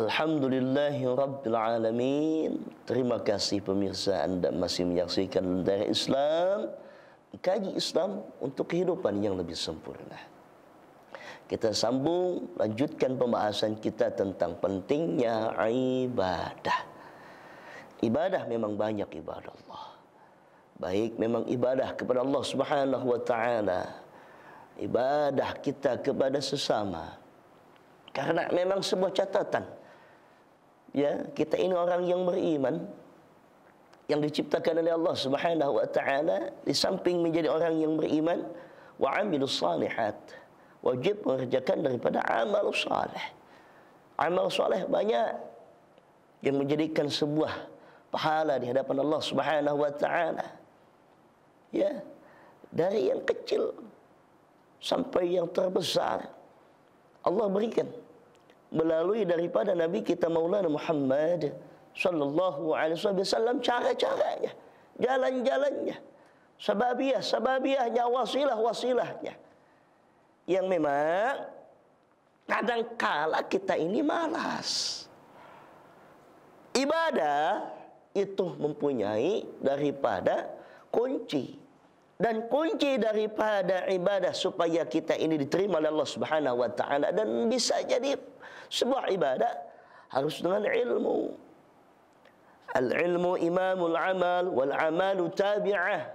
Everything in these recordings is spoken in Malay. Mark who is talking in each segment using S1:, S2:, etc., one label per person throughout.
S1: Alhamdulillahi Rabbil Alamin. Terima kasih pemirsa, Anda masih menyaksikan dari Islam, kaji Islam untuk kehidupan yang lebih sempurna. Kita sambung, lanjutkan pembahasan kita tentang pentingnya ibadah. Ibadah memang banyak ibadah Allah. Baik memang ibadah kepada Allah Subhanahu wa taala, ibadah kita kepada sesama. Karena memang sebuah catatan, ya, kita ini orang yang beriman, yang diciptakan oleh Allah Subhanahu wa taala. Di samping menjadi orang yang beriman, wa amilus salihat, wajib mengerjakan daripada amal saleh. Amal saleh banyak yang menjadikan sebuah pahala di hadapan Allah Subhanahu wa taala. Ya, dari yang kecil sampai yang terbesar Allah berikan melalui daripada Nabi kita Maulana Muhammad sallallahu alaihi wasallam, cara-caranya, jalan-jalannya, sababiyahnya, wasilah-wasilahnya, yang memang kadangkala kita ini malas. Ibadah itu mempunyai daripada kunci, dan kunci daripada ibadah supaya kita ini diterima oleh Allah Subhanahu wa taala dan bisa jadi sebuah ibadah harus dengan ilmu. Al-ilmu imamul amal wal amalu tabi'ah.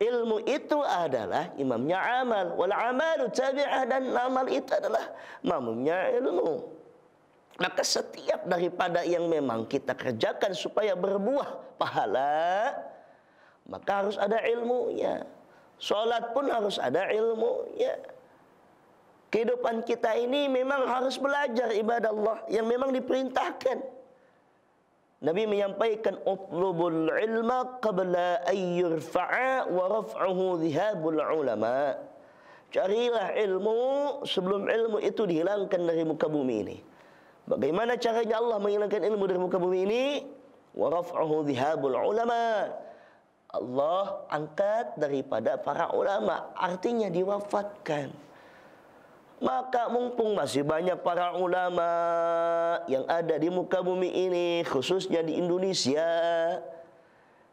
S1: Ilmu itu adalah imamnya amal, wal amalu tabi'ah, dan amal itu adalah mamumnya ilmu. Maka setiap daripada yang memang kita kerjakan supaya berbuah pahala, maka harus ada ilmunya. Salat pun harus ada ilmunya. Kehidupan kita ini memang harus belajar ibadah Allah yang memang diperintahkan. Nabi menyampaikan, utlubul ilma qabla an yurfa'a wa raf'uhu dhihabul ulama. Carilah ilmu sebelum ilmu itu dihilangkan dari muka bumi ini. Bagaimana caranya Allah menghilangkan ilmu dari muka bumi ini? Wa raf'uhu dhihabul ulama. Allah angkat daripada para ulama, artinya diwafatkan. Maka mumpung masih banyak para ulama yang ada di muka bumi ini, khususnya di Indonesia,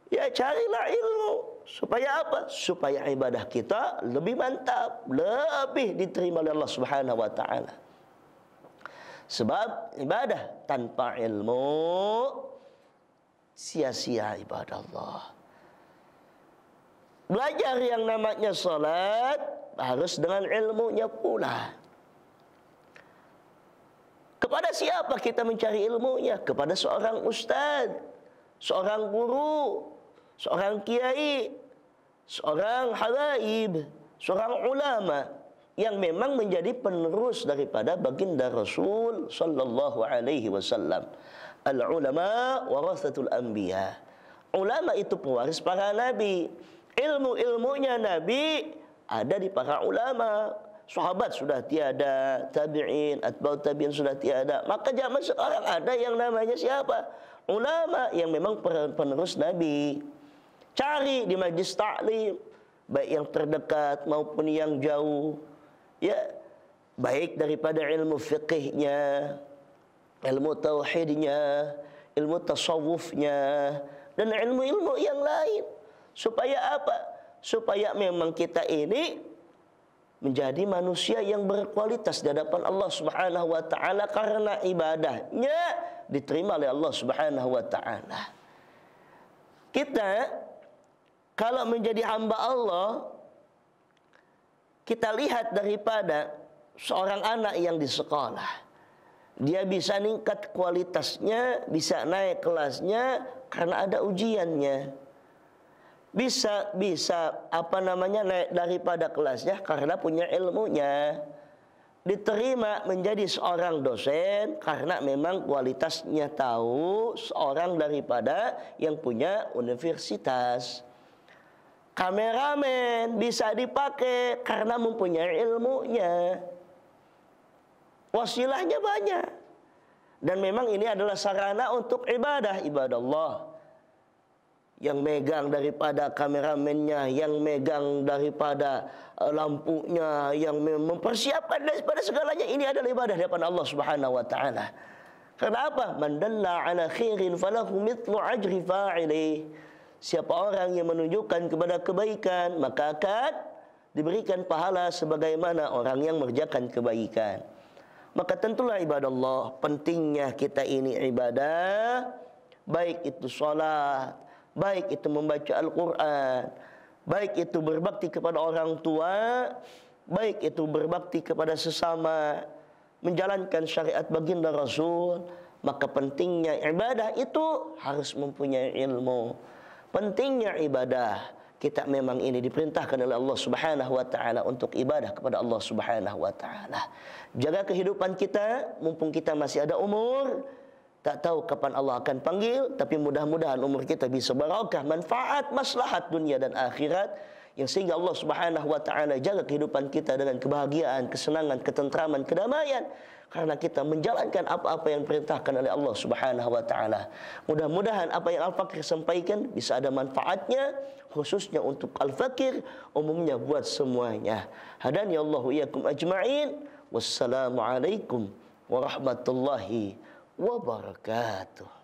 S1: ya carilah ilmu. Supaya apa? Supaya ibadah kita lebih mantap, lebih diterima oleh Allah Subhanahu wa taala. Sebab ibadah tanpa ilmu sia-sia ibadah Allah. Belajar yang namanya salat harus dengan ilmunya pula. Kepada siapa kita mencari ilmunya? Kepada seorang ustaz, seorang guru, seorang kiai, seorang habaib, seorang ulama yang memang menjadi penerus daripada baginda Rasul sallallahu alaihi wasallam. Al-ulama warathatul anbiya. Ulama itu pewaris para nabi. Ilmu-ilmunya Nabi ada di para ulama. Sahabat sudah tiada, tabi'in, atba'ut tabi'in sudah tiada. Maka zaman sekarang ada yang namanya siapa? Ulama yang memang penerus Nabi. Cari di majlis ta'lim, baik yang terdekat maupun yang jauh. Ya, baik daripada ilmu fiqihnya, ilmu tauhidnya, ilmu tasawufnya, dan ilmu-ilmu yang lain. Supaya apa? Supaya memang kita ini menjadi manusia yang berkualitas di hadapan Allah Subhanahu wa taala, karena ibadahnya diterima oleh Allah Subhanahu wa taala. Kita kalau menjadi hamba Allah, kita lihat daripada seorang anak yang di sekolah. Dia bisa meningkat kualitasnya, bisa naik kelasnya karena ada ujiannya. Bisa naik daripada kelasnya karena punya ilmunya. Diterima menjadi seorang dosen karena memang kualitasnya tahu, seorang daripada yang punya universitas. Kameramen bisa dipakai karena mempunyai ilmunya. Wasilahnya banyak. Dan memang ini adalah sarana untuk ibadah Allah. Yang megang daripada kameramennya, yang megang daripada lampunya, yang mempersiapkan daripada segalanya, ini adalah ibadah di hadapan Allah Subhanahu wa taala. Karena apa? Man dalla ala khairin falahu mithlu ajri fa'ilih. Siapa orang yang menunjukkan kepada kebaikan, maka akan diberikan pahala sebagaimana orang yang mengerjakan kebaikan. Maka tentulah ibadallah, pentingnya kita ini ibadah, baik itu salat, baik itu membaca Al-Quran, baik itu berbakti kepada orang tua, baik itu berbakti kepada sesama, menjalankan syariat baginda Rasul. Maka pentingnya ibadah itu harus mempunyai ilmu. Pentingnya ibadah, kita memang ini diperintahkan oleh Allah Subhanahu wa taala untuk ibadah kepada Allah Subhanahu wa taala. Jaga kehidupan kita mumpung kita masih ada umur. Tak tahu kapan Allah akan panggil, tapi mudah-mudahan umur kita bisa barakah, manfaat, maslahat dunia dan akhirat, yang sehingga Allah Subhanahu wa taala jaga kehidupan kita dengan kebahagiaan, kesenangan, ketentraman, kedamaian, karena kita menjalankan apa-apa yang diperintahkan oleh Allah Subhanahu wa taala. Mudah-mudahan apa yang Al-Fakir sampaikan bisa ada manfaatnya, khususnya untuk Al-Fakir, umumnya buat semuanya. Hadani Allahu iyyakum ajma'in. Wassalamualaikum warahmatullahi wabarakatuh.